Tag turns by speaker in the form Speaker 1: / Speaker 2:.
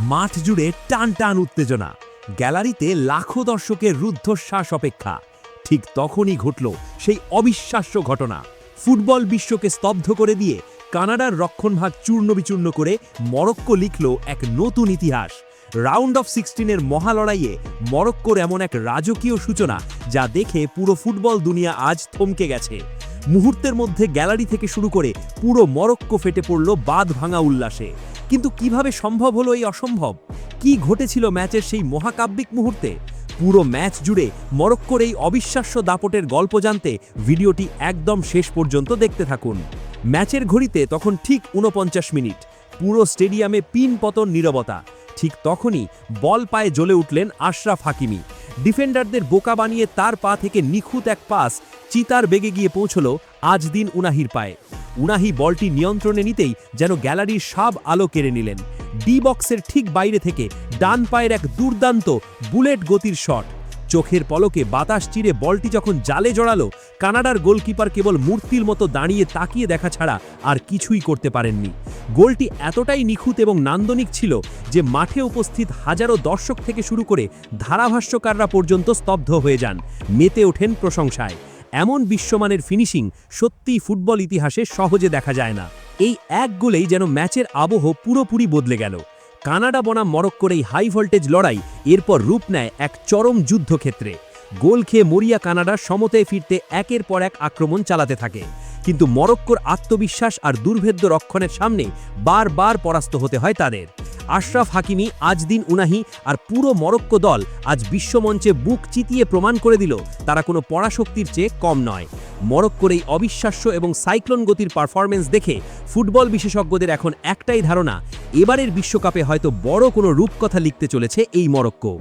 Speaker 1: মাঠ জুড়ে টান টান উত্তেজনা, গ্যালারিতে লাখো দর্শকের রুদ্ধশ্বাস অপেক্ষা। ঠিক তখনই ঘটল সেই অবিশ্বাস্য ঘটনা। ফুটবল বিশ্বকে স্তব্ধ করে দিয়ে কানাডার রক্ষণভাগ চূর্ণবিচূর্ণ করে মরক্কো লিখল এক নতুন ইতিহাস। রাউন্ড অফ 16-এর মহালড়াইয়ে মরক্কোর এমন এক রাজকীয় সূচনা যা দেখে পুরো ফুটবল দুনিয়া আজ থমকে গেছে। মুহূর্তের মধ্যে গ্যালারি থেকে শুরু করে পুরো মরক্কো ফেটে পড়ল বাঁধ ভাঙা উল্লাসে। কিন্তু কিভাবে সম্ভব হলো এই অসম্ভব? কি ঘটেছিল ম্যাচের সেই মহাকাব্যিক মুহূর্তে? পুরো ম্যাচ জুড়ে মরক্কোর এই অবিশ্বাস্য দাপটের গল্প জানতে ভিডিওটি একদম শেষ পর্যন্ত দেখতে থাকুন। ম্যাচের ঘড়িতে তখন ঠিক ৪৯ মিনিট। পুরো স্টেডিয়ামে পিন পতন নীরবতা। ঠিক তখনই বল পায়ে জ্বলে উঠলেন আশরাফ হাকিমি। ডিফেন্ডারদের বোকা বানিয়ে তার পা থেকে নিখুঁত এক পাস চিতার বেগে গিয়ে পৌঁছল আজদিন উনাহির পায়ে। উনাহি বলটি নিয়ন্ত্রণে নিতেই যেন গ্যালারির সব আলো কেড়ে নিলেন। ডি বক্সের ঠিক বাইরে থেকে ডান পায়ের এক দুর্দান্ত বুলেট গতির শট। চোখের পলকে বাতাস চিরে বলটি যখন জালে জড়ালো, কানাডার গোলকিপার কেবল মূর্তির মতো দাঁড়িয়ে তাকিয়ে দেখা ছাড়া আর কিছুই করতে পারেননি। গোলটি এতটাই নিখুঁত এবং নান্দনিক ছিল যে মাঠে উপস্থিত হাজারো দর্শক থেকে শুরু করে ধারাভাষ্যকাররা পর্যন্ত স্তব্ধ হয়ে যান, মেতে ওঠেন প্রশংসায়। এমন বিশ্বমানের ফিনিশিং সত্যিই ফুটবল ইতিহাসে সহজে দেখা যায় না। এই এক গোলেই যেন ম্যাচের আবহ পুরোপুরি বদলে গেল। কানাডা বনাম মরক্কোর এই হাই ভোল্টেজ লড়াই এরপর রূপ নেয় এক চরম যুদ্ধক্ষেত্রে। গোল খেয়ে মরিয়া কানাডা সমতায় ফিরতে একের পর এক আক্রমণ চালাতে থাকে, কিন্তু মরক্কোর আত্মবিশ্বাস আর দুর্ভেদ্য রক্ষণের সামনে বারবার পরাস্ত হতে হয় তাদের। আশরাফ হাকিমি, আজদিন উনাহি আর পুরো মরক্কো দল আজ বিশ্বমঞ্চে বুক চিতিয়ে প্রমাণ করে দিল তারা কোনো পরাশক্তির চেয়ে কম নয়। মরক্কোর এই অবিশ্বাস্য এবং সাইক্লোন গতির পারফরমেন্স দেখে ফুটবল বিশেষজ্ঞদের এখন একটাই ধারণা, এবারের বিশ্বকাপে হয়তো বড় কোনো রূপকথা লিখতে চলেছে এই মরক্কো।